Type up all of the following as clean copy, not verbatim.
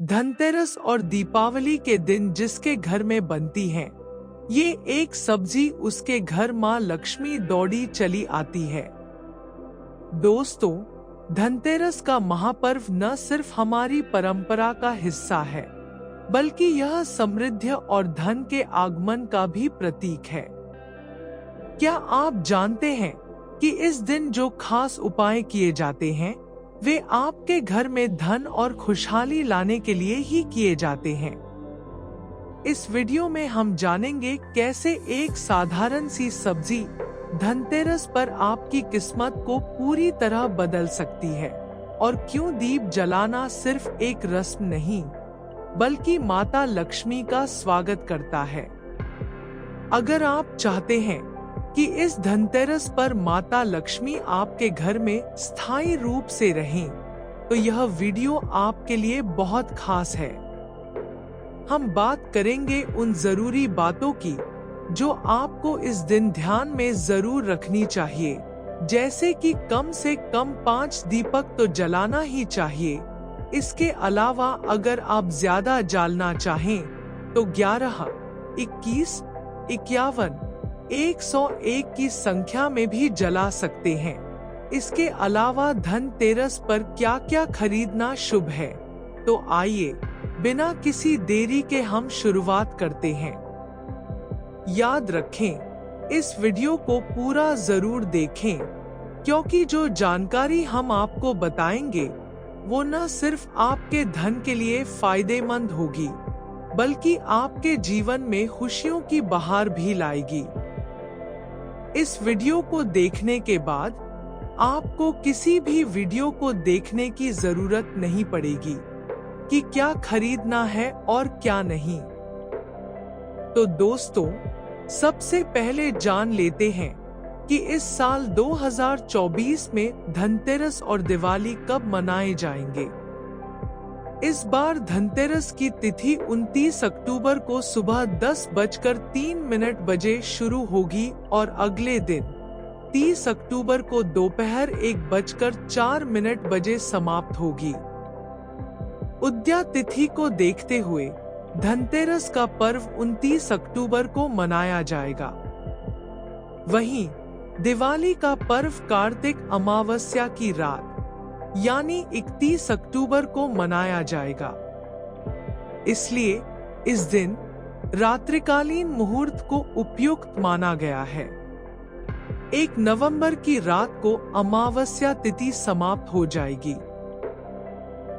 धनतेरस और दीपावली के दिन जिसके घर में बनती है ये एक सब्जी, उसके घर माँ लक्ष्मी दौड़ी चली आती है। दोस्तों, धनतेरस का महापर्व न सिर्फ हमारी परंपरा का हिस्सा है, बल्कि यह समृद्धि और धन के आगमन का भी प्रतीक है। क्या आप जानते हैं कि इस दिन जो खास उपाय किए जाते हैं वे आपके घर में धन और खुशहाली लाने के लिए ही किए जाते हैं। इस वीडियो में हम जानेंगे कैसे एक साधारण सी सब्जी धनतेरस पर आपकी किस्मत को पूरी तरह बदल सकती है, और क्यों दीप जलाना सिर्फ एक रस्म नहीं बल्कि माता लक्ष्मी का स्वागत करता है। अगर आप चाहते हैं कि इस धनतेरस पर माता लक्ष्मी आपके घर में स्थायी रूप से रहें, तो यह वीडियो आपके लिए बहुत खास है। हम बात करेंगे उन जरूरी बातों की जो आपको इस दिन ध्यान में जरूर रखनी चाहिए, जैसे कि कम से कम 5 दीपक तो जलाना ही चाहिए। इसके अलावा अगर आप ज्यादा जलाना चाहें तो 11, 21, 51, 101 की संख्या में भी जला सकते हैं। इसके अलावा धनतेरस पर क्या क्या खरीदना शुभ है, तो आइए बिना किसी देरी के हम शुरुआत करते हैं। याद रखें, इस वीडियो को पूरा जरूर देखें, क्योंकि जो जानकारी हम आपको बताएंगे वो न सिर्फ आपके धन के लिए फायदेमंद होगी, बल्कि आपके जीवन में खुशियों की बहार भी लाएगी। इस वीडियो को देखने के बाद आपको किसी भी वीडियो को देखने की जरूरत नहीं पड़ेगी कि क्या खरीदना है और क्या नहीं। तो दोस्तों, सबसे पहले जान लेते हैं कि इस साल 2024 में धनतेरस और दिवाली कब मनाए जाएंगे। इस बार धनतेरस की तिथि 29 अक्टूबर को सुबह 10:03 बजे शुरू होगी और अगले दिन 30 अक्टूबर को दोपहर 1:04 बजे समाप्त होगी। उदया तिथि को देखते हुए धनतेरस का पर्व 29 अक्टूबर को मनाया जाएगा। वहीं दिवाली का पर्व कार्तिक अमावस्या की रात यानी 31 अक्टूबर को मनाया जाएगा। इसलिए इस दिन रात्रिकालीन मुहूर्त को उपयुक्त माना गया है। 1 नवंबर की रात को अमावस्या तिथि समाप्त हो जाएगी।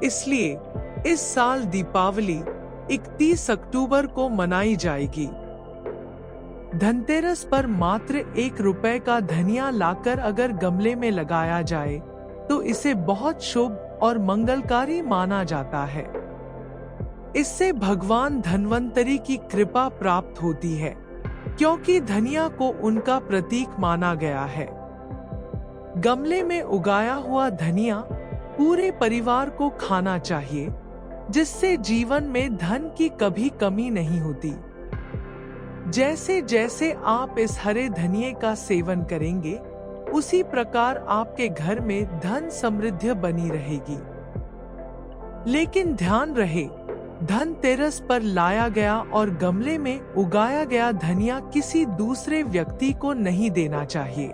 इसलिए इस साल दीपावली 31 अक्टूबर को मनाई जाएगी। धनतेरस पर मात्र 1 रुपए का धनिया लाकर अगर गमले में लगाया जाए तो इसे बहुत शुभ और मंगलकारी माना जाता है। इससे भगवान धन्वंतरी की कृपा प्राप्त होती है, क्योंकि धनिया को उनका प्रतीक माना गया है। गमले में उगाया हुआ धनिया पूरे परिवार को खाना चाहिए, जिससे जीवन में धन की कभी कमी नहीं होती। जैसे जैसे आप इस हरे धनिये का सेवन करेंगे, उसी प्रकार आपके घर में धन समृद्धि बनी रहेगी। लेकिन ध्यान रहे, धनतेरस पर लाया गया और गमले में उगाया गया धनिया किसी दूसरे व्यक्ति को नहीं देना चाहिए।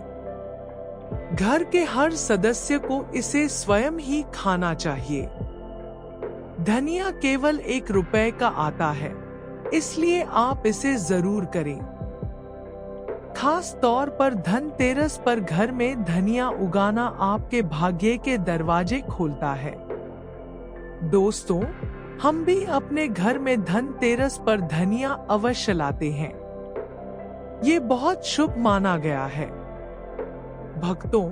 घर के हर सदस्य को इसे स्वयं ही खाना चाहिए। धनिया केवल 1 रुपए का आता है, इसलिए आप इसे जरूर करें। खास तौर पर धनतेरस पर घर में धनिया उगाना आपके भाग्य के दरवाजे खोलता है। दोस्तों, हम भी अपने घर में धनतेरस पर धनिया अवश्य लाते हैं। ये बहुत शुभ माना गया है। भक्तों,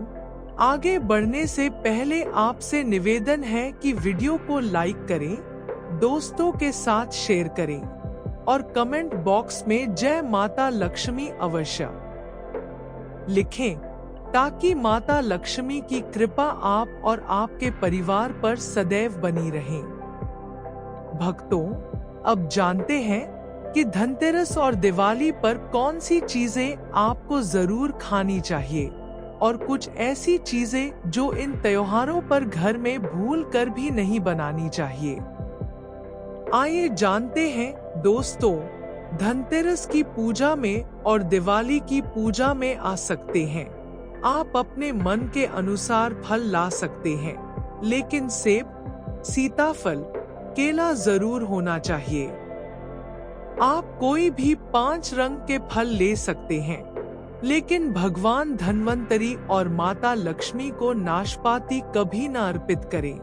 आगे बढ़ने से पहले आपसे निवेदन है कि वीडियो को लाइक करें, दोस्तों के साथ शेयर करें और कमेंट बॉक्स में जय माता लक्ष्मी अवश्य लिखें, ताकि माता लक्ष्मी की कृपा आप और आपके परिवार पर सदैव बनी रहे। भक्तों, अब जानते हैं कि धनतेरस और दिवाली पर कौन सी चीजें आपको जरूर खानी चाहिए और कुछ ऐसी चीजें जो इन त्योहारों पर घर में भूल कर भी नहीं बनानी चाहिए। आइए जानते हैं दोस्तों, धनतेरस की पूजा में और दिवाली की पूजा में आ सकते हैं। आप अपने मन के अनुसार फल ला सकते हैं, लेकिन सेब, सीताफल, केला जरूर होना चाहिए। आप कोई भी 5 रंग के फल ले सकते हैं, लेकिन भगवान धन्वंतरी और माता लक्ष्मी को नाशपाती कभी न अर्पित करें।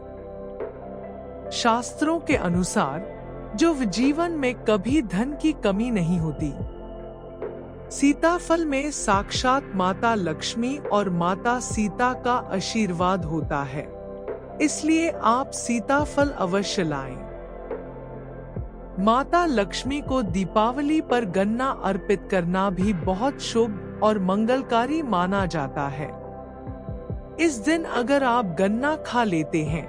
शास्त्रों के अनुसार जो जीवन में कभी धन की कमी नहीं होती। सीताफल में साक्षात माता लक्ष्मी और माता सीता का आशीर्वाद होता है, इसलिए आप सीताफल अवश्य लाएं। माता लक्ष्मी को दीपावली पर गन्ना अर्पित करना भी बहुत शुभ और मंगलकारी माना जाता है। इस दिन अगर आप गन्ना खा लेते हैं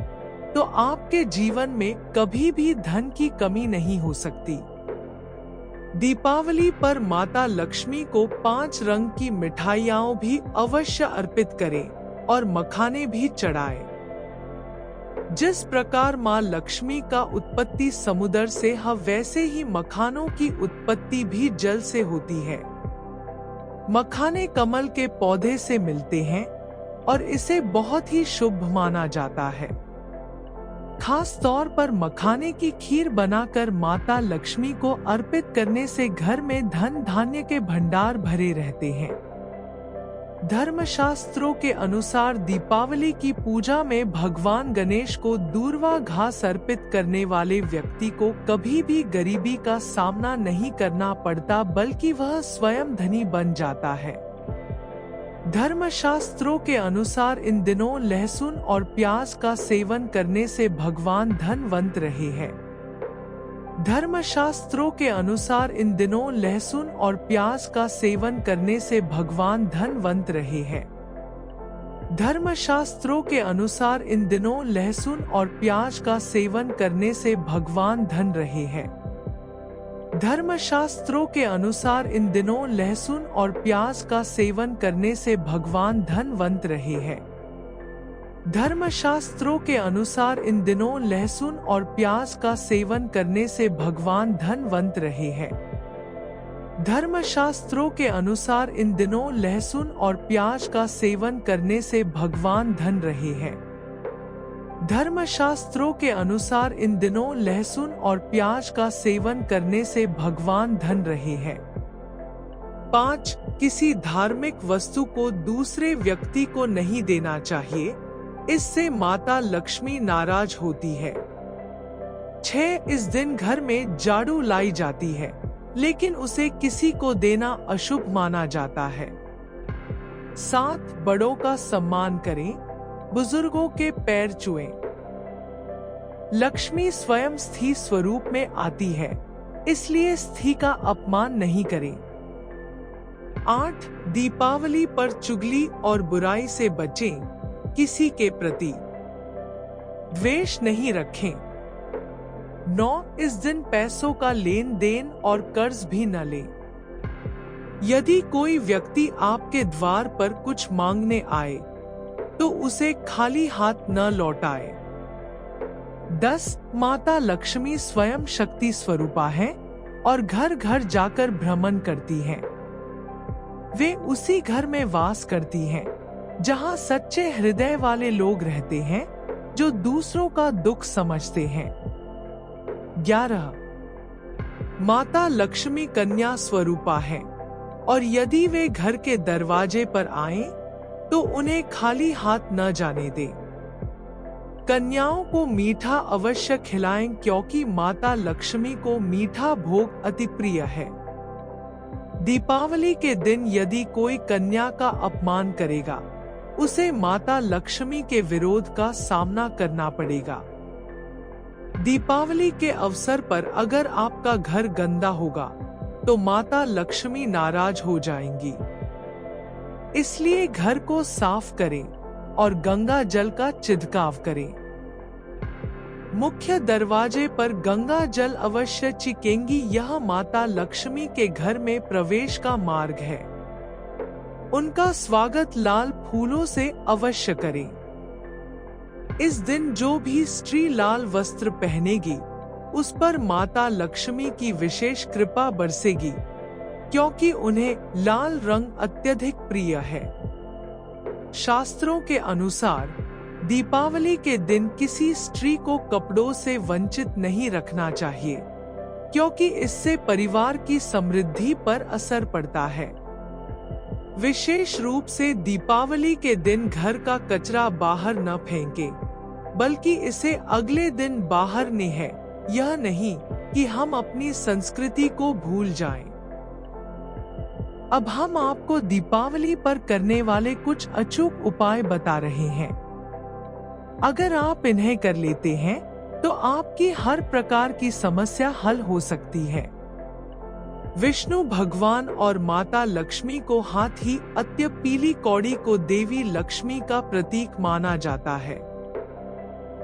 तो आपके जीवन में कभी भी धन की कमी नहीं हो सकती। दीपावली पर माता लक्ष्मी को 5 रंग की मिठाइयां भी अवश्य अर्पित करें और मखाने भी चढ़ाएं। जिस प्रकार मां लक्ष्मी का उत्पत्ति समुद्र से है, वैसे ही मखानों की उत्पत्ति भी जल से होती है। मखाने कमल के पौधे से मिलते हैं और इसे बहुत ही शुभ माना जाता है। खास तौर पर मखाने की खीर बनाकर माता लक्ष्मी को अर्पित करने से घर में धन धान्य के भंडार भरे रहते हैं। धर्मशास्त्रों के अनुसार दीपावली की पूजा में भगवान गणेश को दूर्वा घास अर्पित करने वाले व्यक्ति को कभी भी गरीबी का सामना नहीं करना पड़ता, बल्कि वह स्वयं धनी बन जाता है। धर्मशास्त्रों के अनुसार इन दिनों लहसुन और प्याज का सेवन करने से भगवान धनवंत रहे हैं। धर्मशास्त्रों के अनुसार इन दिनों लहसुन और प्याज का सेवन करने से भगवान धनवंत रहे हैं। धर्मशास्त्रों के अनुसार इन दिनों लहसुन और प्याज का सेवन करने से भगवान धन रहे हैं। धर्मशास्त्रों के अनुसार इन दिनों लहसुन और प्याज का सेवन करने से भगवान धनवंत रहे हैं। धर्मशास्त्रों के अनुसार इन दिनों लहसुन और प्याज का सेवन करने से भगवान धनवंत रहे हैं। धर्मशास्त्रों के अनुसार इन दिनों लहसुन और प्याज का सेवन करने से भगवान धन रहे हैं। धर्मशास्त्रों के अनुसार इन दिनों लहसुन और प्याज का सेवन करने से भगवान धन रहे हैं। 5. किसी धार्मिक वस्तु को दूसरे व्यक्ति को नहीं देना चाहिए, इससे माता लक्ष्मी नाराज होती है। 6. इस दिन घर में झाड़ू लाई जाती है, लेकिन उसे किसी को देना अशुभ माना जाता है। 7. बड़ों का सम्मान करें, बुजुर्गों के पैर छुएं। लक्ष्मी स्वयं स्त्री स्वरूप में आती है, इसलिए स्त्री का अपमान नहीं करें। 8. दीपावली पर चुगली और बुराई से बचें, किसी के प्रति द्वेष नहीं रखें। 9. इस दिन पैसों का लेन देन और कर्ज भी न लें। यदि कोई व्यक्ति आपके द्वार पर कुछ मांगने आए तो उसे खाली हाथ न लौटाए। 10. माता लक्ष्मी स्वयं शक्ति स्वरूपा है और घर घर जाकर भ्रमण करती हैं। वे उसी घर में वास करती हैं जहां सच्चे हृदय वाले लोग रहते हैं, जो दूसरों का दुख समझते हैं। 11. माता लक्ष्मी कन्या स्वरूपा है और यदि वे घर के दरवाजे पर आएं तो उन्हें खाली हाथ न जाने दें। कन्याओं को मीठा अवश्य खिलाएं, क्योंकि माता लक्ष्मी को मीठा भोग अति प्रिय है। दीपावली के दिन यदि कोई कन्या का अपमान करेगा, उसे माता लक्ष्मी के विरोध का सामना करना पड़ेगा। दीपावली के अवसर पर अगर आपका घर गंदा होगा तो माता लक्ष्मी नाराज हो जाएंगी। इसलिए घर को साफ करें और गंगा जल का छिड़काव करें। मुख्य दरवाजे पर गंगा जल अवश्य छिड़केंगी, यह माता लक्ष्मी के घर में प्रवेश का मार्ग है। उनका स्वागत लाल फूलों से अवश्य करें। इस दिन जो भी स्त्री लाल वस्त्र पहनेगी उस पर माता लक्ष्मी की विशेष कृपा बरसेगी, क्योंकि उन्हें लाल रंग अत्यधिक प्रिय है। शास्त्रों के अनुसार दीपावली के दिन किसी स्त्री को कपड़ों से वंचित नहीं रखना चाहिए, क्योंकि इससे परिवार की समृद्धि पर असर पड़ता है। विशेष रूप से दीपावली के दिन घर का कचरा बाहर न फेंकें, बल्कि इसे अगले दिन बाहर निकालें। यह नहीं कि हम अपनी संस्कृति को भूल जाएं। अब हम आपको दीपावली पर करने वाले कुछ अचूक उपाय बता रहे हैं। अगर आप इन्हें कर लेते हैं तो आपकी हर प्रकार की समस्या हल हो सकती है। विष्णु भगवान और माता लक्ष्मी को हाथी अत्य पीली कौड़ी को देवी लक्ष्मी का प्रतीक माना जाता है।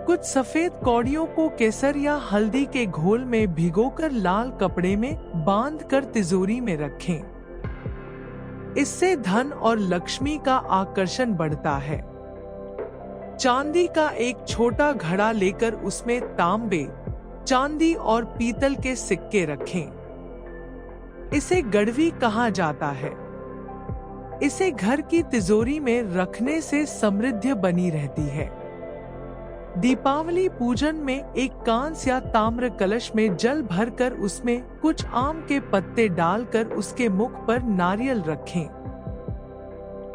कुछ सफेद कौड़ियों को केसर या हल्दी के घोल में भिगोकर लाल कपड़े में बांधकर तिजोरी में रखें। इससे धन और लक्ष्मी का आकर्षण बढ़ता है। चांदी का एक छोटा घड़ा लेकर उसमें तांबे, चांदी और पीतल के सिक्के रखें। इसे गड़वी कहा जाता है। इसे घर की तिजोरी में रखने से समृद्धि बनी रहती है। दीपावली पूजन में एक कांस्य या ताम्र कलश में जल भरकर उसमें कुछ आम के पत्ते डालकर उसके मुख पर नारियल रखें।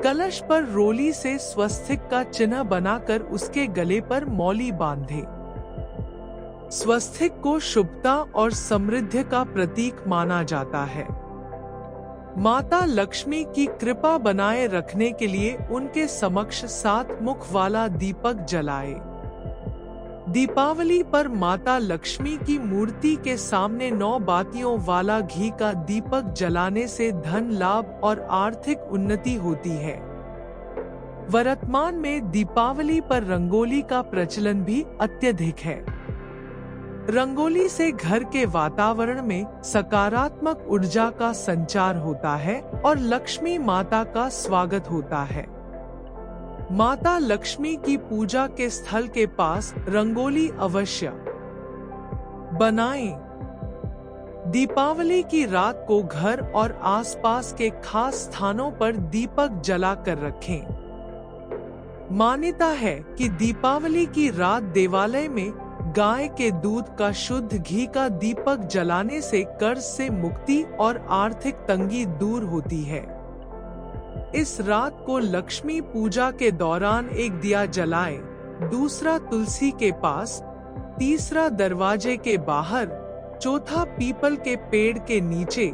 कलश पर रोली से स्वस्तिक का चिन्ह बनाकर उसके गले पर मौली बांधें। स्वस्तिक को शुभता और समृद्धि का प्रतीक माना जाता है। माता लक्ष्मी की कृपा बनाए रखने के लिए उनके समक्ष 7 मुख वाला दीपक जलाएं। दीपावली पर माता लक्ष्मी की मूर्ति के सामने 9 बातियों वाला घी का दीपक जलाने से धन लाभ और आर्थिक उन्नति होती है। वर्तमान में दीपावली पर रंगोली का प्रचलन भी अत्यधिक है। रंगोली से घर के वातावरण में सकारात्मक ऊर्जा का संचार होता है और लक्ष्मी माता का स्वागत होता है। माता लक्ष्मी की पूजा के स्थल के पास रंगोली अवश्य बनाएं। दीपावली की रात को घर और आसपास के खास स्थानों पर दीपक जलाकर रखें। मान्यता है कि दीपावली की रात देवालय में गाय के दूध का शुद्ध घी का दीपक जलाने से कर्ज से मुक्ति और आर्थिक तंगी दूर होती है। इस रात को लक्ष्मी पूजा के दौरान एक दिया जलाएं, दूसरा तुलसी के पास, तीसरा दरवाजे के बाहर, चौथा पीपल के पेड़ के नीचे,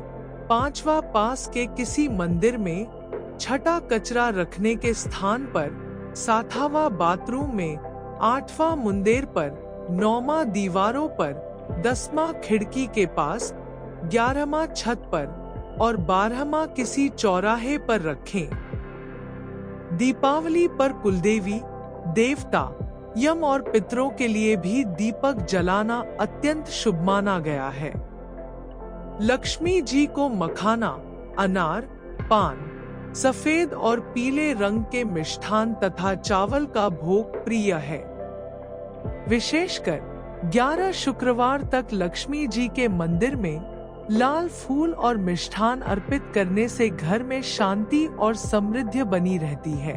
5वां पास के किसी मंदिर में, 6ठा कचरा रखने के स्थान पर, 7वां बाथरूम में, 8वां मुंदेर पर, 9वां दीवारों पर, 10वां खिड़की के पास, 11वां छत पर और 12वां किसी चौराहे पर रखें। दीपावली पर कुलदेवी, देवता, यम और पितरों के लिए भी दीपक जलाना अत्यंत शुभ माना गया है। लक्ष्मी जी को मखाना, अनार, पान, सफेद और पीले रंग के मिष्ठान तथा चावल का भोग प्रिय है। विशेषकर 11 शुक्रवार तक लक्ष्मी जी के मंदिर में लाल फूल और मिष्ठान अर्पित करने से घर में शांति और समृद्धि बनी रहती है।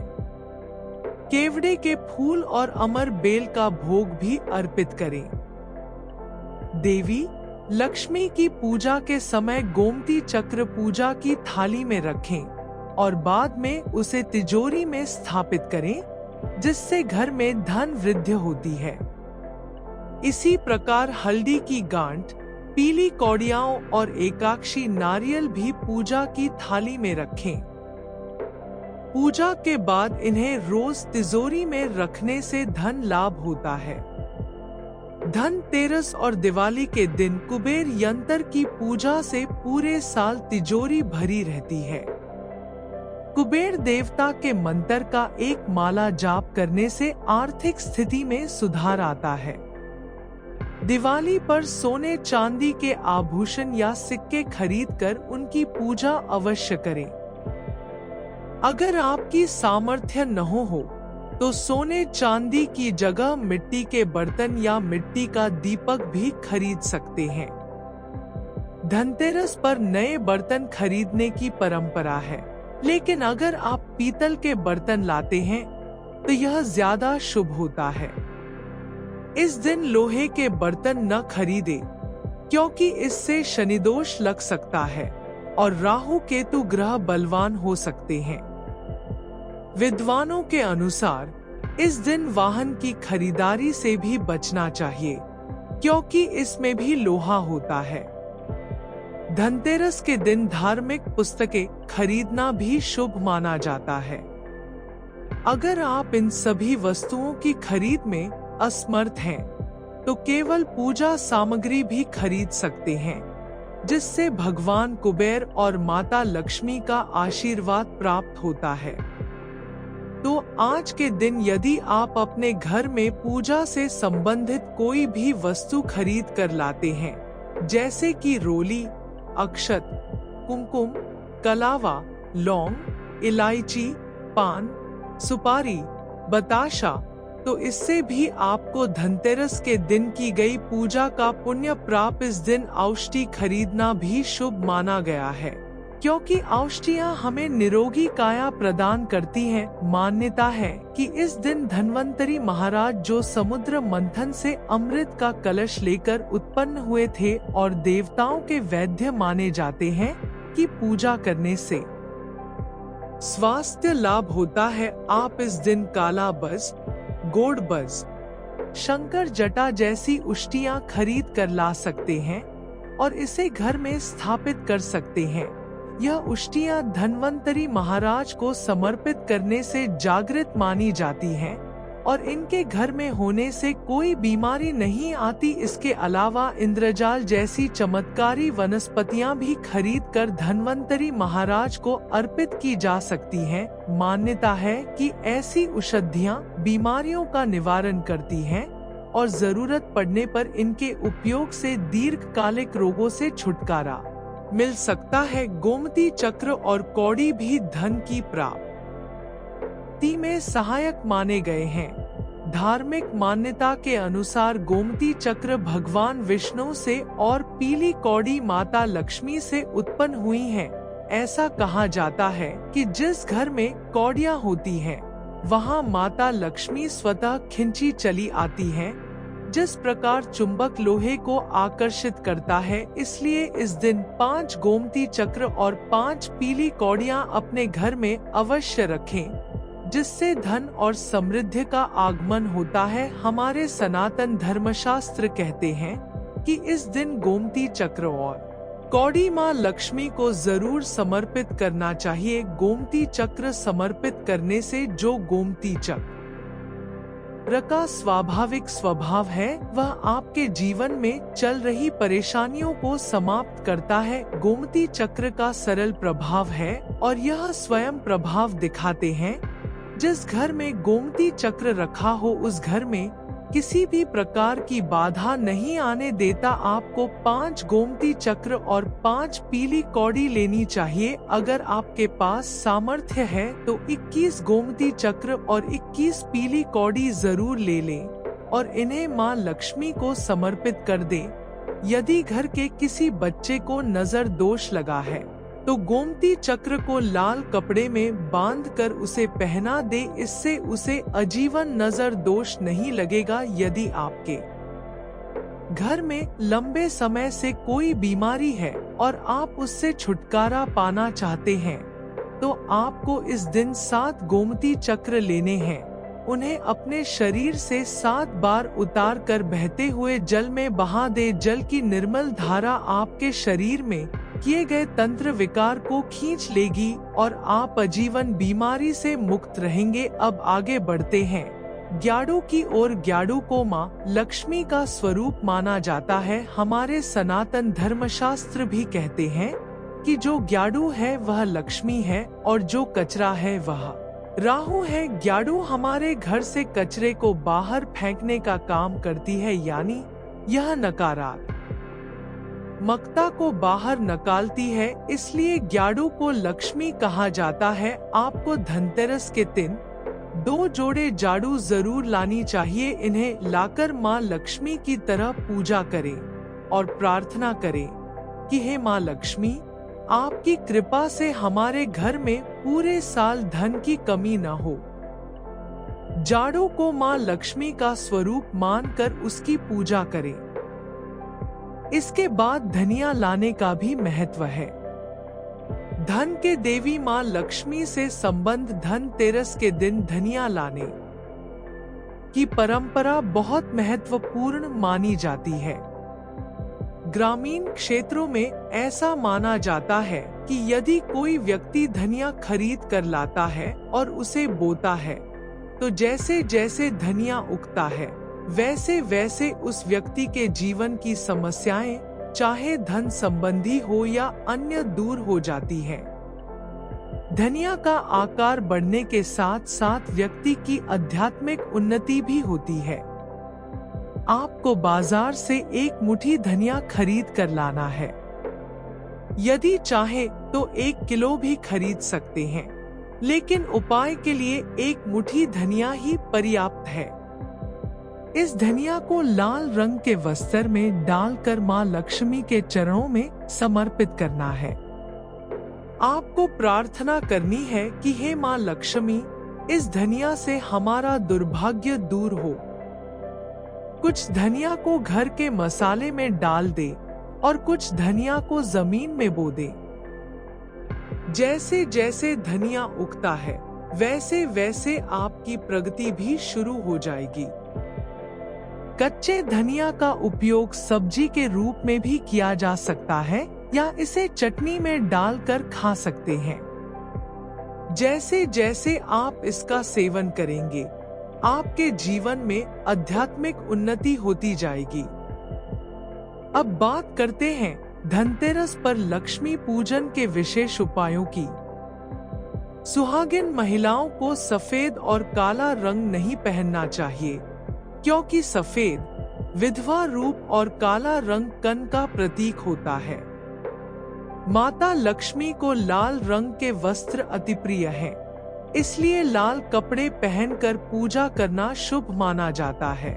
केवड़े के फूल और अमर बेल का भोग भी अर्पित करें। देवी लक्ष्मी की पूजा के समय गोमती चक्र पूजा की थाली में रखें और बाद में उसे तिजोरी में स्थापित करें, जिससे घर में धन वृद्धि होती है। इसी प्रकार हल्दी की गांठ, पीली कौड़ियाओं और एकाक्षी नारियल भी पूजा की थाली में रखें। पूजा के बाद इन्हें रोज तिजोरी में रखने से धन लाभ होता है। धनतेरस और दिवाली के दिन कुबेर यंत्र की पूजा से पूरे साल तिजोरी भरी रहती है। कुबेर देवता के मंत्र का एक माला जाप करने से आर्थिक स्थिति में सुधार आता है। दिवाली पर सोने चांदी के आभूषण या सिक्के खरीदकर उनकी पूजा अवश्य करें। अगर आपकी सामर्थ्य न हो तो सोने चांदी की जगह मिट्टी के बर्तन या मिट्टी का दीपक भी खरीद सकते हैं। धनतेरस पर नए बर्तन खरीदने की परंपरा है, लेकिन अगर आप पीतल के बर्तन लाते हैं तो यह ज्यादा शुभ होता है। इस दिन लोहे के बर्तन न खरीदें, क्योंकि इससे शनिदोष लग सकता है और राहु केतु ग्रह बलवान हो सकते हैं। विद्वानों के अनुसार इस दिन वाहन की खरीदारी से भी बचना चाहिए, क्योंकि इसमें भी लोहा होता है। धनतेरस के दिन धार्मिक पुस्तकें खरीदना भी शुभ माना जाता है। अगर आप इन सभी वस्तुओं की खरीद में असमर्थ हैं, तो केवल पूजा सामग्री भी खरीद सकते हैं, जिससे भगवान कुबेर और माता लक्ष्मी का आशीर्वाद प्राप्त होता है। तो आज के दिन यदि आप अपने घर में पूजा से संबंधित कोई भी वस्तु खरीद कर लाते हैं, जैसे कि रोली, अक्षत, कुमकुम, कलावा, लौंग, इलायची, पान, सुपारी, बताशा, तो इससे भी आपको धनतेरस के दिन की गई पूजा का पुण्य प्राप्त। इस दिन औषधि खरीदना भी शुभ माना गया है, क्योंकि औषधियाँ हमें निरोगी काया प्रदान करती हैं। मान्यता है कि इस दिन धन्वंतरी महाराज, जो समुद्र मंथन से अमृत का कलश लेकर उत्पन्न हुए थे और देवताओं के वैद्य माने जाते हैं, कि पूजा करने से स्वास्थ्य लाभ होता है। आप इस दिन काला बज, गोड़ बज, शंकर जटा जैसी औषधियाँ खरीद कर ला सकते हैं और इसे घर में स्थापित कर सकते हैं। यह औषधियाँ धन्वंतरी महाराज को समर्पित करने से जागृत मानी जाती हैं और इनके घर में होने से कोई बीमारी नहीं आती। इसके अलावा इंद्रजाल जैसी चमत्कारी वनस्पतियाँ भी खरीद कर धन्वंतरी महाराज को अर्पित की जा सकती हैं। मान्यता है कि ऐसी औषधियाँ बीमारियों का निवारण करती हैं और जरूरत पड़ने पर इनके उपयोग से दीर्घकालिक रोगों से छुटकारा मिल सकता है। गोमती चक्र और कौड़ी भी धन की प्राप्ति में सहायक माने गए हैं। धार्मिक मान्यता के अनुसार गोमती चक्र भगवान विष्णु से और पीली कौड़ी माता लक्ष्मी से उत्पन्न हुई हैं। ऐसा कहा जाता है कि जिस घर में कौड़ियाँ होती हैं, वहाँ माता लक्ष्मी स्वतः खिंची चली आती हैं। जिस प्रकार चुंबक लोहे को आकर्षित करता है, इसलिए इस दिन 5 गोमती चक्र और 5 पीली कौड़ियाँ अपने घर में अवश्य रखें, जिससे धन और समृद्धि का आगमन होता है। हमारे सनातन धर्मशास्त्र कहते हैं कि इस दिन गोमती चक्र और कौड़ी माँ लक्ष्मी को जरूर समर्पित करना चाहिए। गोमती चक्र समर्पित करने से जो गोमती चक्र का स्वाभाविक स्वभाव है, वह आपके जीवन में चल रही परेशानियों को समाप्त करता है। गोमती चक्र का सरल प्रभाव है और यह स्वयं प्रभाव दिखाते हैं। जिस घर में गोमती चक्र रखा हो, उस घर में किसी भी प्रकार की बाधा नहीं आने देता। आपको 5 गोमती चक्र और 5 पीली कौड़ी लेनी चाहिए। अगर आपके पास सामर्थ्य है तो 21 गोमती चक्र और 21 पीली कौड़ी जरूर ले लें और इन्हें माँ लक्ष्मी को समर्पित कर दें। यदि घर के किसी बच्चे को नजर दोष लगा है, तो गोमती चक्र को लाल कपड़े में बांधकर उसे पहना दे। इससे उसे आजीवन नजर दोष नहीं लगेगा। यदि आपके घर में लंबे समय से कोई बीमारी है और आप उससे छुटकारा पाना चाहते हैं, तो आपको इस दिन 7 गोमती चक्र लेने हैं। उन्हें अपने शरीर से 7 बार उतार कर बहते हुए जल में बहा दे। जल की निर्मल धारा आपके शरीर में किए गए तंत्र विकार को खींच लेगी और आप आजीवन बीमारी से मुक्त रहेंगे। अब आगे बढ़ते हैं ग्याड़ू की ओर। ग्याड़ू को माँ लक्ष्मी का स्वरूप माना जाता है। हमारे सनातन धर्मशास्त्र भी कहते हैं कि जो ग्याड़ू है वह लक्ष्मी है और जो कचरा है वह राहु है। ग्याड़ू हमारे घर से कचरे को बाहर फेंकने का काम करती है, यानी यह नकारात्मकता को बाहर निकालती है। इसलिए ग्याड़ू को लक्ष्मी कहा जाता है। आपको धनतेरस के दिन 2 जोड़े झाड़ू जरूर लानी चाहिए। इन्हें लाकर माँ लक्ष्मी की तरह पूजा करें और प्रार्थना करें कि हे माँ लक्ष्मी, आपकी कृपा से हमारे घर में पूरे साल धन की कमी न हो। झाड़ू को माँ लक्ष्मी का स्वरूप मानकर उसकी पूजा करें। इसके बाद धनिया लाने का भी महत्व है। धन के देवी माँ लक्ष्मी से संबंध धनतेरस के दिन धनिया लाने की परंपरा बहुत महत्वपूर्ण मानी जाती है। ग्रामीण क्षेत्रों में ऐसा माना जाता है कि यदि कोई व्यक्ति धनिया खरीद कर लाता है और उसे बोता है, तो जैसे जैसे धनिया उगता है, वैसे वैसे उस व्यक्ति के जीवन की समस्याएं, चाहे धन संबंधी हो या अन्य, दूर हो जाती है। धनिया का आकार बढ़ने के साथ साथ व्यक्ति की आध्यात्मिक उन्नति भी होती है। आपको बाजार से 1 मुट्ठी धनिया खरीद कर लाना है। यदि चाहे तो 1 किलो भी खरीद सकते हैं, लेकिन उपाय के लिए 1 मुट्ठी धनिया ही पर्याप्त है। इस धनिया को लाल रंग के वस्त्र में डालकर माँ लक्ष्मी के चरणों में समर्पित करना है। आपको प्रार्थना करनी है कि हे माँ लक्ष्मी, इस धनिया से हमारा दुर्भाग्य दूर हो। कुछ धनिया को घर के मसाले में डाल दे और कुछ धनिया को जमीन में बो दे। जैसे जैसे धनिया उगता है, वैसे वैसे आपकी प्रगति भी शुरू हो जाएगी। कच्चे धनिया का उपयोग सब्जी के रूप में भी किया जा सकता है या इसे चटनी में डालकर खा सकते हैं। जैसे जैसे आप इसका सेवन करेंगे, आपके जीवन में आध्यात्मिक उन्नति होती जाएगी। अब बात करते हैं धनतेरस पर लक्ष्मी पूजन के विशेष उपायों की। सुहागिन महिलाओं को सफेद और काला रंग नहीं पहनना चाहिए, क्योंकि सफेद विधवा रूप और काला रंग कन का प्रतीक होता है। माता लक्ष्मी को लाल रंग के वस्त्र अति प्रिय हैं, इसलिए लाल कपड़े पहनकर पूजा करना शुभ माना जाता है।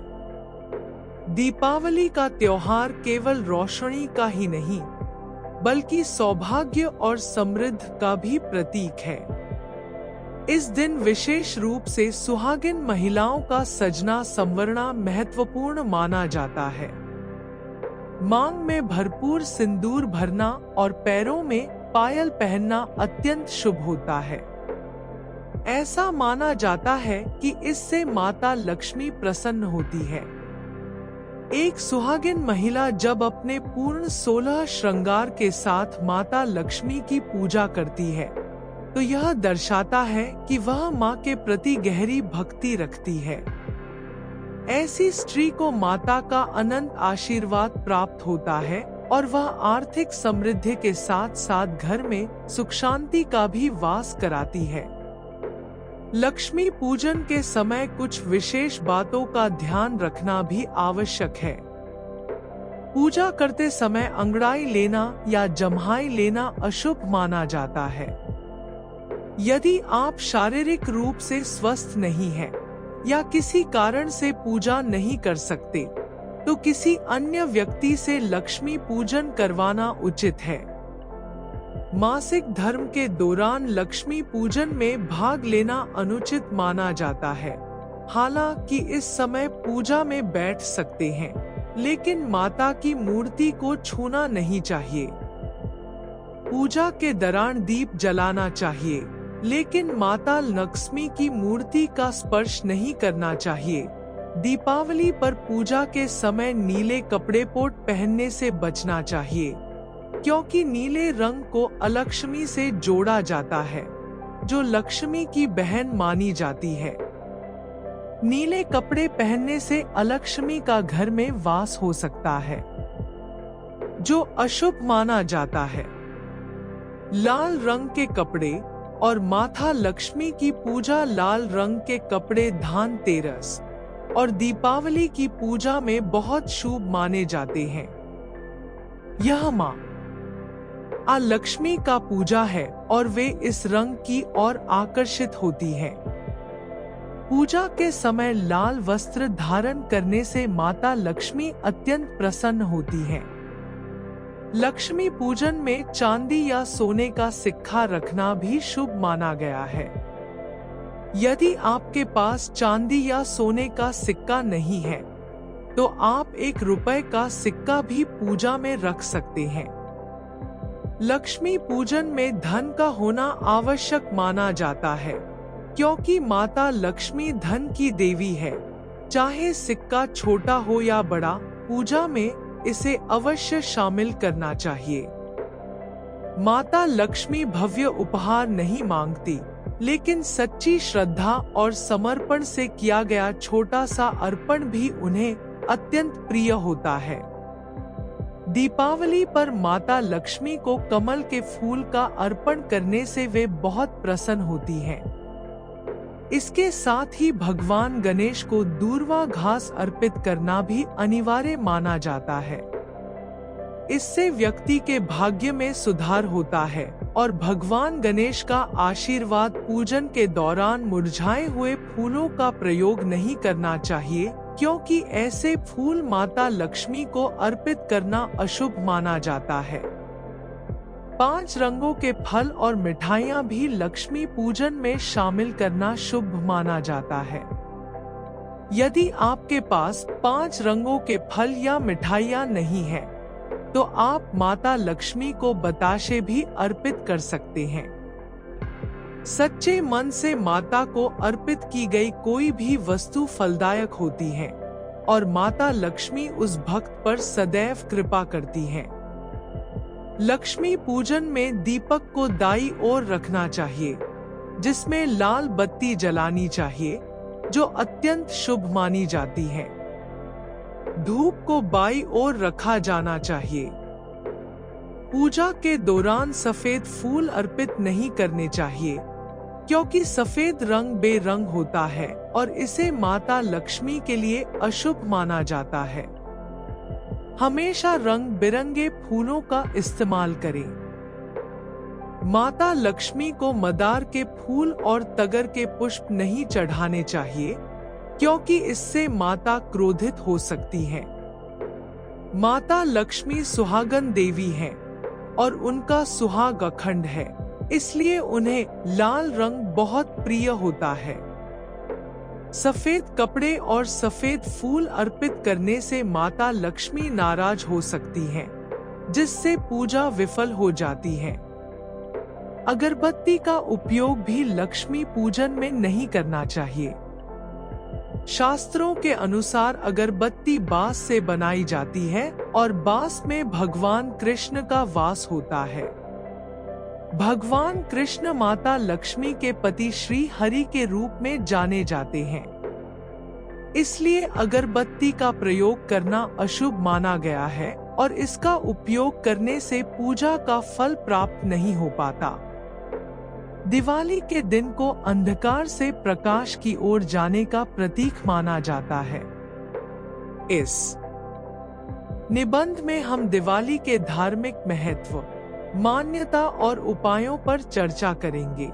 दीपावली का त्योहार केवल रोशनी का ही नहीं, बल्कि सौभाग्य और समृद्धि का भी प्रतीक है। इस दिन विशेष रूप से सुहागिन महिलाओं का सजना संवरना महत्वपूर्ण माना जाता है। मांग में भरपूर सिंदूर भरना और पैरों में पायल पहनना अत्यंत शुभ होता है। ऐसा माना जाता है कि इससे माता लक्ष्मी प्रसन्न होती है। एक सुहागिन महिला जब अपने पूर्ण 16 श्रृंगार के साथ माता लक्ष्मी की पूजा करती है, तो यह दर्शाता है कि वह माँ के प्रति गहरी भक्ति रखती है। ऐसी स्त्री को माता का अनंत आशीर्वाद प्राप्त होता है और वह आर्थिक समृद्धि के साथ साथ घर में सुख शांति का भी वास कराती है। लक्ष्मी पूजन के समय कुछ विशेष बातों का ध्यान रखना भी आवश्यक है। पूजा करते समय अंगड़ाई लेना या जम्हाई लेना अशुभ माना जाता है। यदि आप शारीरिक रूप से स्वस्थ नहीं हैं या किसी कारण से पूजा नहीं कर सकते, तो किसी अन्य व्यक्ति से लक्ष्मी पूजन करवाना उचित है। मासिक धर्म के दौरान लक्ष्मी पूजन में भाग लेना अनुचित माना जाता है। हालांकि इस समय पूजा में बैठ सकते हैं, लेकिन माता की मूर्ति को छूना नहीं चाहिए। पूजा के दौरान दीप जलाना चाहिए, लेकिन माता लक्ष्मी की मूर्ति का स्पर्श नहीं करना चाहिए। दीपावली पर पूजा के समय नीले कपड़े पोट पहनने से बचना चाहिए, क्योंकि नीले रंग को अलक्ष्मी से जोड़ा जाता है, जो लक्ष्मी की बहन मानी जाती है। नीले कपड़े पहनने से अलक्ष्मी का घर में वास हो सकता है, जो अशुभ माना जाता है। लाल रंग के कपड़े और माता लक्ष्मी की पूजा लाल रंग के कपड़े धनतेरस और दीपावली की पूजा में बहुत शुभ माने जाते हैं। यह माँ लक्ष्मी का पूजा है और वे इस रंग की ओर आकर्षित होती हैं। पूजा के समय लाल वस्त्र धारण करने से माता लक्ष्मी अत्यंत प्रसन्न होती हैं। लक्ष्मी पूजन में चांदी या सोने का सिक्का रखना भी शुभ माना गया है। यदि आपके पास चांदी या सोने का सिक्का नहीं है, तो आप 1 रुपए का सिक्का भी पूजा में रख सकते हैं। लक्ष्मी पूजन में धन का होना आवश्यक माना जाता है, क्योंकि माता लक्ष्मी धन की देवी है। चाहे सिक्का छोटा हो या बड़ा, पूजा में इसे अवश्य शामिल करना चाहिए। माता लक्ष्मी भव्य उपहार नहीं मांगती, लेकिन सच्ची श्रद्धा और समर्पण से किया गया छोटा सा अर्पण भी उन्हें अत्यंत प्रिय होता है। दीपावली पर माता लक्ष्मी को कमल के फूल का अर्पण करने से वे बहुत प्रसन्न होती हैं। इसके साथ ही भगवान गणेश को दूर्वा घास अर्पित करना भी अनिवार्य माना जाता है। इससे व्यक्ति के भाग्य में सुधार होता है और भगवान गणेश का आशीर्वाद। पूजन के दौरान मुरझाए हुए फूलों का प्रयोग नहीं करना चाहिए, क्योंकि ऐसे फूल माता लक्ष्मी को अर्पित करना अशुभ माना जाता है। 5 रंगों के फल और मिठाइयाँ भी लक्ष्मी पूजन में शामिल करना शुभ माना जाता है। यदि आपके पास 5 रंगों के फल या मिठाइयाँ नहीं है, तो आप माता लक्ष्मी को बताशे भी अर्पित कर सकते हैं। सच्चे मन से माता को अर्पित की गई कोई भी वस्तु फलदायक होती है और माता लक्ष्मी उस भक्त पर सदैव कृपा करती हैं। लक्ष्मी पूजन में दीपक को दाईं ओर रखना चाहिए, जिसमें लाल बत्ती जलानी चाहिए, जो अत्यंत शुभ मानी जाती है। धूप को बाईं ओर रखा जाना चाहिए। पूजा के दौरान सफेद फूल अर्पित नहीं करने चाहिए, क्योंकि सफेद रंग बेरंग होता है और इसे माता लक्ष्मी के लिए अशुभ माना जाता है। हमेशा रंग बिरंगे फूलों का इस्तेमाल करें। माता लक्ष्मी को मदार के फूल और तगर के पुष्प नहीं चढ़ाने चाहिए, क्योंकि इससे माता क्रोधित हो सकती हैं। माता लक्ष्मी सुहागन देवी हैं और उनका सुहाग अखंड है, इसलिए उन्हें लाल रंग बहुत प्रिय होता है। सफेद कपड़े और सफेद फूल अर्पित करने से माता लक्ष्मी नाराज हो सकती हैं, जिससे पूजा विफल हो जाती है। अगरबत्ती का उपयोग भी लक्ष्मी पूजन में नहीं करना चाहिए। शास्त्रों के अनुसार अगरबत्ती बांस से बनाई जाती है और बांस में भगवान कृष्ण का वास होता है। भगवान कृष्ण माता लक्ष्मी के पति श्री हरि के रूप में जाने जाते हैं, इसलिए अगरबत्ती का प्रयोग करना अशुभ माना गया है और इसका उपयोग करने से पूजा का फल प्राप्त नहीं हो पाता। दिवाली के दिन को अंधकार से प्रकाश की ओर जाने का प्रतीक माना जाता है। इस निबंध में हम दिवाली के धार्मिक महत्व, मान्यता और उपायों पर चर्चा करेंगे।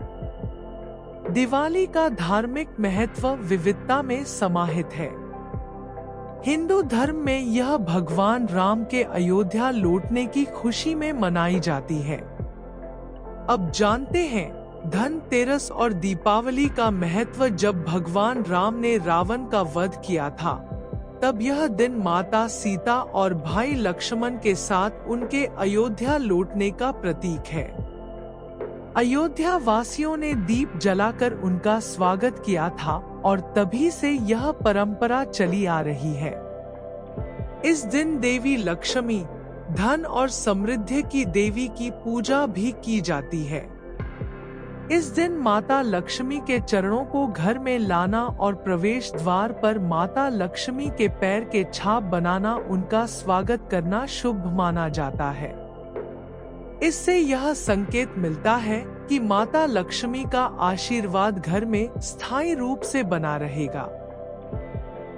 दिवाली का धार्मिक महत्व विविधता में समाहित है। हिंदू धर्म में यह भगवान राम के अयोध्या लौटने की खुशी में मनाई जाती है। अब जानते हैं धनतेरस और दीपावली का महत्व। जब भगवान राम ने रावण का वध किया था, तब यह दिन माता सीता और भाई लक्ष्मण के साथ उनके अयोध्या लौटने का प्रतीक है। अयोध्या वासियों ने दीप जलाकर उनका स्वागत किया था और तभी से यह परंपरा चली आ रही है। इस दिन देवी लक्ष्मी, धन और समृद्धि की देवी की पूजा भी की जाती है। इस दिन माता लक्ष्मी के चरणों को घर में लाना और प्रवेश द्वार पर माता लक्ष्मी के पैर के छाप बनाना, उनका स्वागत करना शुभ माना जाता है। इससे यह संकेत मिलता है कि माता लक्ष्मी का आशीर्वाद घर में स्थायी रूप से बना रहेगा।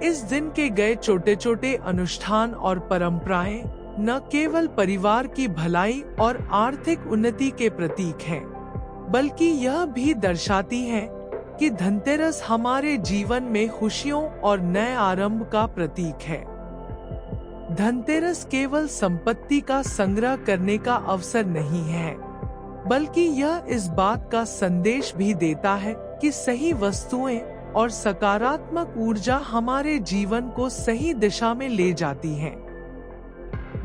इस दिन के गए छोटे छोटे अनुष्ठान और परंपराएं न केवल परिवार की भलाई और आर्थिक उन्नति के प्रतीक हैं, बल्कि यह भी दर्शाती हैं कि धनतेरस हमारे जीवन में खुशियों और नए आरंभ का प्रतीक है। धनतेरस केवल संपत्ति का संग्रह करने का अवसर नहीं है, बल्कि यह इस बात का संदेश भी देता है कि सही वस्तुएं और सकारात्मक ऊर्जा हमारे जीवन को सही दिशा में ले जाती हैं।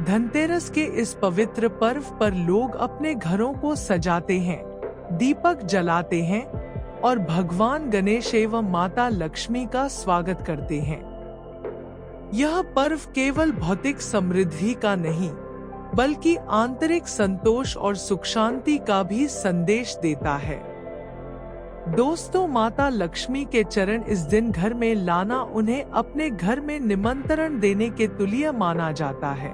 धनतेरस के इस पवित्र पर्व पर लोग अपने घरों को सजाते हैं, दीपक जलाते हैं और भगवान गणेश एवं माता लक्ष्मी का स्वागत करते हैं। यह पर्व केवल भौतिक समृद्धि का नहीं, बल्कि आंतरिक संतोष और सुख शांति का भी संदेश देता है। दोस्तों, माता लक्ष्मी के चरण इस दिन घर में लाना उन्हें अपने घर में निमंत्रण देने के तुल्य माना जाता है।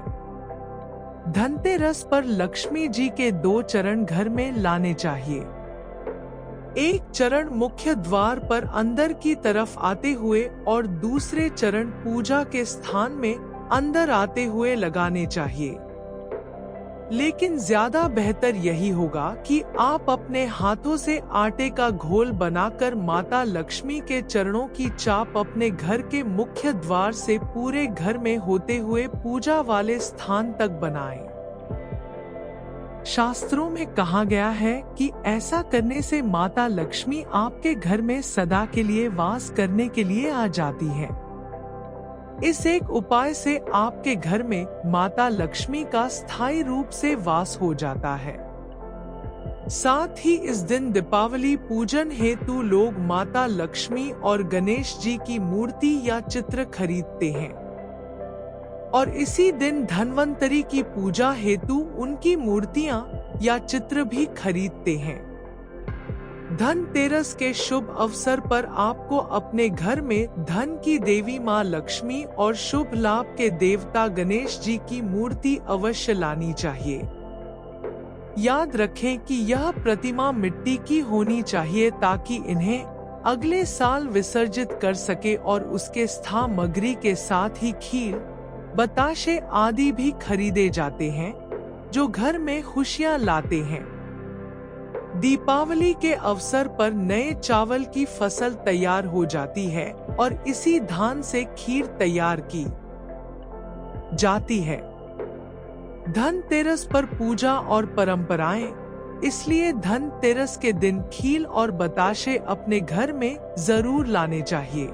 धनतेरस पर लक्ष्मी जी के 2 चरण घर में लाने चाहिए। एक चरण मुख्य द्वार पर अंदर की तरफ आते हुए और दूसरे चरण पूजा के स्थान में अंदर आते हुए लगाने चाहिए। लेकिन ज्यादा बेहतर यही होगा कि आप अपने हाथों से आटे का घोल बनाकर माता लक्ष्मी के चरणों की चाप अपने घर के मुख्य द्वार से पूरे घर में होते हुए पूजा वाले स्थान तक बनाएं। शास्त्रों में कहा गया है कि ऐसा करने से माता लक्ष्मी आपके घर में सदा के लिए वास करने के लिए आ जाती है। इस एक उपाय से आपके घर में माता लक्ष्मी का स्थायी रूप से वास हो जाता है। साथ ही इस दिन दीपावली पूजन हेतु लोग माता लक्ष्मी और गणेश जी की मूर्ति या चित्र खरीदते हैं और इसी दिन धन्वंतरी की पूजा हेतु उनकी मूर्तियां या चित्र भी खरीदते हैं। धनतेरस के शुभ अवसर पर आपको अपने घर में धन की देवी मां लक्ष्मी और शुभ लाभ के देवता गणेश जी की मूर्ति अवश्य लानी चाहिए। याद रखें कि यह प्रतिमा मिट्टी की होनी चाहिए ताकि इन्हें अगले साल विसर्जित कर सके और उसके सामग्री के साथ ही खीर, बताशे आदि भी खरीदे जाते हैं जो घर में खुशियां लाते हैं। दीपावली के अवसर पर नए चावल की फसल तैयार हो जाती है और इसी धान से खीर तैयार की जाती है। धनतेरस पर पूजा और परंपराएं, इसलिए धनतेरस के दिन खीर और बताशे अपने घर में जरूर लाने चाहिए।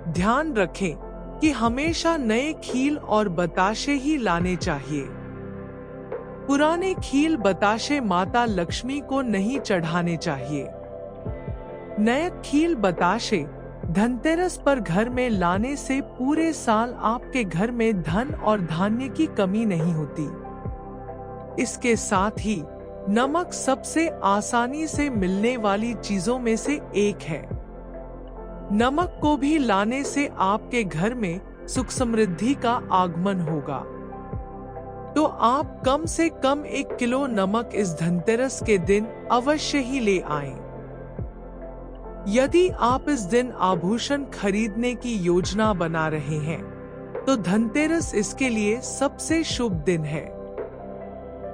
ध्यान रखें कि हमेशा नए खीर और बताशे ही लाने चाहिए। पुराने खीर बताशे माता लक्ष्मी को नहीं चढ़ाने चाहिए। नए खीर बताशे धनतेरस पर घर में लाने से पूरे साल आपके घर में धन और धान्य की कमी नहीं होती। इसके साथ ही नमक सबसे आसानी से मिलने वाली चीजों में से एक है। नमक को भी लाने से आपके घर में सुख समृद्धि का आगमन होगा। तो आप कम से कम 1 किलो नमक इस धनतेरस के दिन अवश्य ही ले आएं। यदि आप इस दिन आभूषण खरीदने की योजना बना रहे हैं, तो धनतेरस इसके लिए सबसे शुभ दिन है।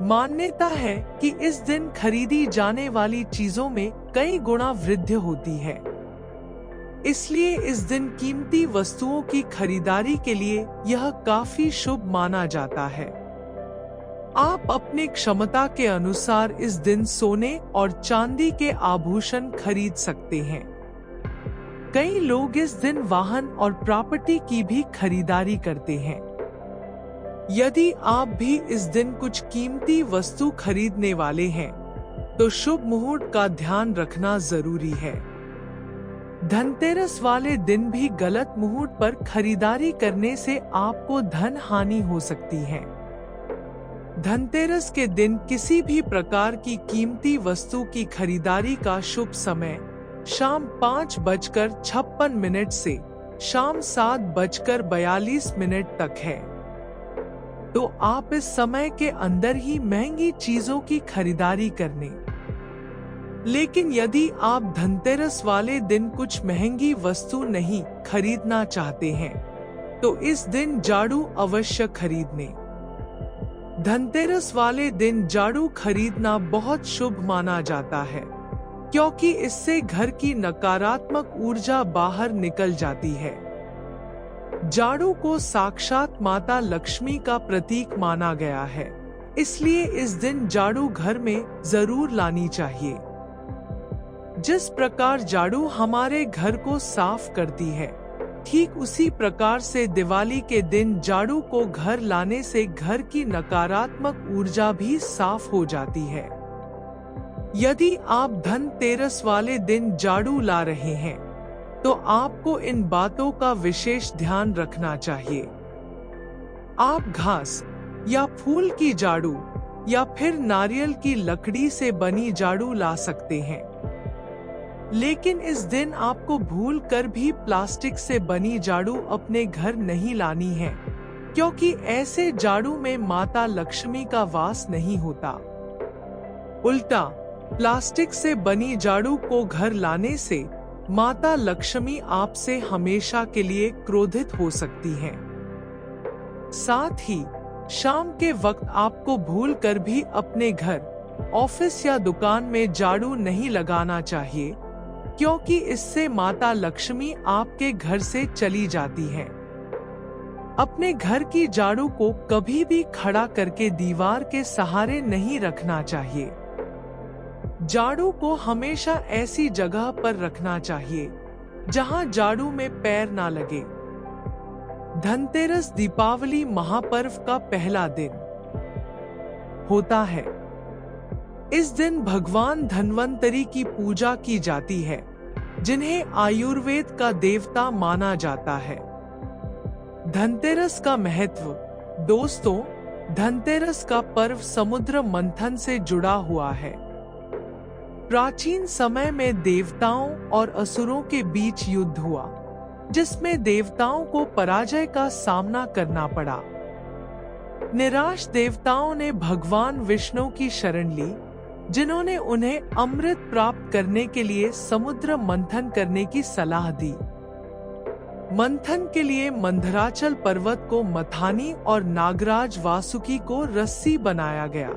मान्यता है कि इस दिन खरीदी जाने वाली चीजों में कई गुना वृद्धि होती है। इसलिए इस दिन कीमती वस्तुओं की खरीदारी के लिए यह काफी शुभ माना जाता है। आप अपनी क्षमता के अनुसार इस दिन सोने और चांदी के आभूषण खरीद सकते हैं। कई लोग इस दिन वाहन और प्रॉपर्टी की भी खरीदारी करते हैं। यदि आप भी इस दिन कुछ कीमती वस्तु खरीदने वाले हैं, तो शुभ मुहूर्त का ध्यान रखना जरूरी है। धनतेरस वाले दिन भी गलत मुहूर्त पर खरीदारी करने से आपको धन हानि हो सकती है। धनतेरस के दिन किसी भी प्रकार की कीमती वस्तु की खरीदारी का शुभ समय शाम 5:56 से शाम 7:42 तक है। तो आप इस समय के अंदर ही महंगी चीजों की खरीदारी करने। लेकिन यदि आप धनतेरस वाले दिन कुछ महंगी वस्तु नहीं खरीदना चाहते हैं, तो इस दिन झाड़ू अवश्य खरीदने। धनतेरस वाले दिन झाड़ू खरीदना बहुत शुभ माना जाता है, क्योंकि इससे घर की नकारात्मक ऊर्जा बाहर निकल जाती है। झाड़ू को साक्षात माता लक्ष्मी का प्रतीक माना गया है, इसलिए इस दिन झाड़ू घर में जरूर लानी चाहिए। जिस प्रकार झाड़ू हमारे घर को साफ करती है, ठीक उसी प्रकार से दिवाली के दिन झाड़ू को घर लाने से घर की नकारात्मक ऊर्जा भी साफ हो जाती है। यदि आप धनतेरस वाले झाड़ू ला रहे हैं, तो आपको इन बातों का विशेष ध्यान रखना चाहिए। आप घास या फूल की झाड़ू या फिर नारियल की लकड़ी से बनी झाड़ू ला सकते हैं, लेकिन इस दिन आपको भूल कर भी प्लास्टिक से बनी झाड़ू अपने घर नहीं लानी है, क्योंकि ऐसे झाड़ू में माता लक्ष्मी का वास नहीं होता। उल्टा, प्लास्टिक से बनी झाड़ू को घर लाने से माता लक्ष्मी आपसे हमेशा के लिए क्रोधित हो सकती हैं। साथ ही शाम के वक्त आपको भूल कर भी अपने घर, ऑफिस या दुकान में झाड़ू नहीं लगाना चाहिए, क्योंकि इससे माता लक्ष्मी आपके घर से चली जाती हैं। अपने घर की झाड़ू को कभी भी खड़ा करके दीवार के सहारे नहीं रखना चाहिए। झाड़ू को हमेशा ऐसी जगह पर रखना चाहिए जहां झाड़ू में पैर ना लगे। धनतेरस दीपावली महापर्व का पहला दिन होता है। इस दिन भगवान धन्वंतरी की पूजा की जाती है, जिन्हें आयुर्वेद का देवता माना जाता है। धनतेरस का महत्व। दोस्तों, धनतेरस का पर्व समुद्र मंथन से जुड़ा हुआ है। प्राचीन समय में देवताओं और असुरों के बीच युद्ध हुआ, जिसमें देवताओं को पराजय का सामना करना पड़ा। निराश देवताओं ने भगवान विष्णु की शरण ली, जिन्होंने उन्हें अमृत प्राप्त करने के लिए समुद्र मंथन करने की सलाह दी। मंथन के लिए मंदराचल पर्वत को मथानी और नागराज वासुकी को रस्सी बनाया गया।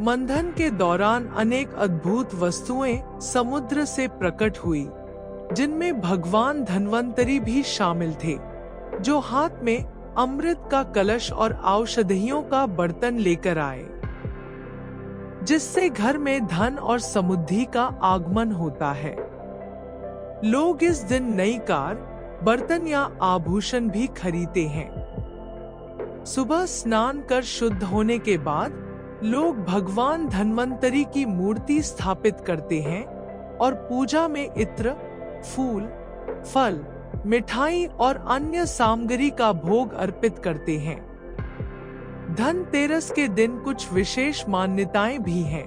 मंथन के दौरान अनेक अद्भुत वस्तुएं समुद्र से प्रकट हुई, जिनमें भगवान धन्वंतरी भी शामिल थे, जो हाथ में अमृत का कलश और औषधियों का बर्तन लेकर आए, जिससे घर में धन और समृद्धि का आगमन होता है। लोग इस दिन नई कार, बर्तन या आभूषण भी खरीदते हैं। सुबह स्नान कर शुद्ध होने के बाद लोग भगवान धन्वंतरी की मूर्ति स्थापित करते हैं और पूजा में इत्र, फूल, फल, मिठाई और अन्य सामग्री का भोग अर्पित करते हैं। धनतेरस के दिन कुछ विशेष मान्यताएं भी हैं।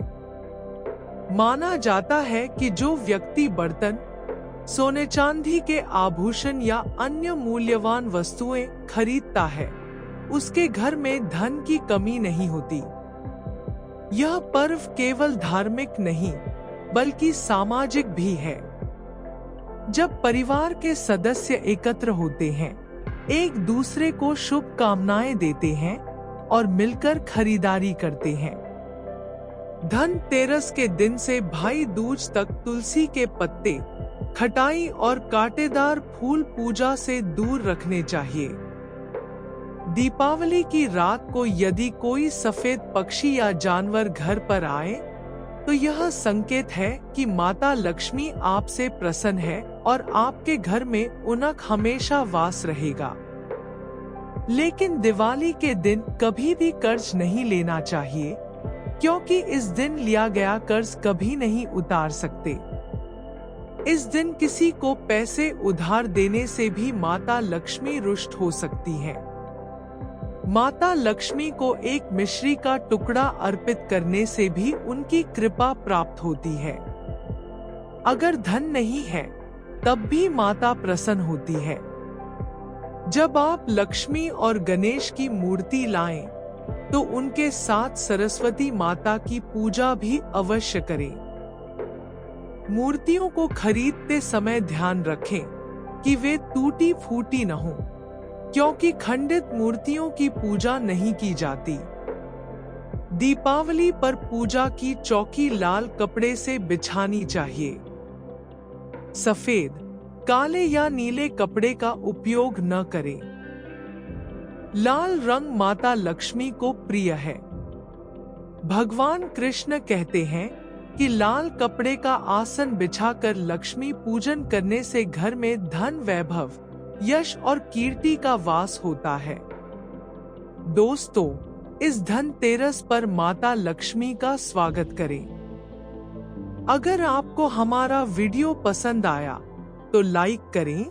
माना जाता है कि जो व्यक्ति बर्तन, सोने चांदी के आभूषण या अन्य मूल्यवान वस्तुएं खरीदता है, उसके घर में धन की कमी नहीं होती। यह पर्व केवल धार्मिक नहीं, बल्कि सामाजिक भी है। जब परिवार के सदस्य एकत्र होते हैं, एक दूसरे को शुभकामनाएं देते हैं और मिलकर खरीदारी करते हैं। धनतेरस के दिन से भाई दूज तक तुलसी के पत्ते, खटाई और कांटेदार फूल पूजा से दूर रखने चाहिए। दीपावली की रात को यदि कोई सफेद पक्षी या जानवर घर पर आए, तो यह संकेत है कि माता लक्ष्मी आपसे प्रसन्न है और आपके घर में उनक हमेशा वास रहेगा। लेकिन दिवाली के दिन कभी भी कर्ज नहीं लेना चाहिए, क्योंकि इस दिन लिया गया कर्ज कभी नहीं उतार सकते। इस दिन किसी को पैसे उधार देने से भी माता लक्ष्मी रुष्ट हो सकती हैं। माता लक्ष्मी को एक मिश्री का टुकड़ा अर्पित करने से भी उनकी कृपा प्राप्त होती है। अगर धन नहीं है, तब भी माता प्रसन्न होती है। जब आप लक्ष्मी और गणेश की मूर्ति लाएं, तो उनके साथ सरस्वती माता की पूजा भी अवश्य करें। मूर्तियों को खरीदते समय ध्यान रखें कि वे टूटी फूटी न हों, क्योंकि खंडित मूर्तियों की पूजा नहीं की जाती। दीपावली पर पूजा की चौकी लाल कपड़े से बिछानी चाहिए। सफेद, काले या नीले कपड़े का उपयोग न करें। लाल रंग माता लक्ष्मी को प्रिय है। भगवान कृष्ण कहते हैं कि लाल कपड़े का आसन बिछाकर लक्ष्मी पूजन करने से घर में धन, वैभव, यश और कीर्ति का वास होता है। दोस्तों, इस धनतेरस पर माता लक्ष्मी का स्वागत करें। अगर आपको हमारा वीडियो पसंद आया तो लाइक करें,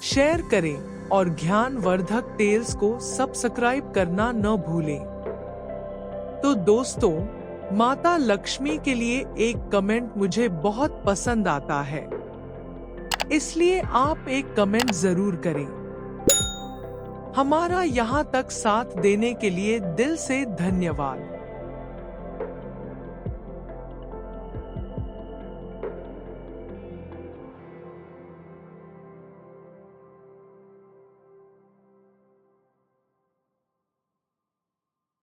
शेयर करें और ज्ञानवर्धक टेल्स को सब्सक्राइब करना न भूलें। तो दोस्तों, माता लक्ष्मी के लिए एक कमेंट मुझे बहुत पसंद आता है, इसलिए आप एक कमेंट जरूर करें। हमारा यहाँ तक साथ देने के लिए दिल से धन्यवाद।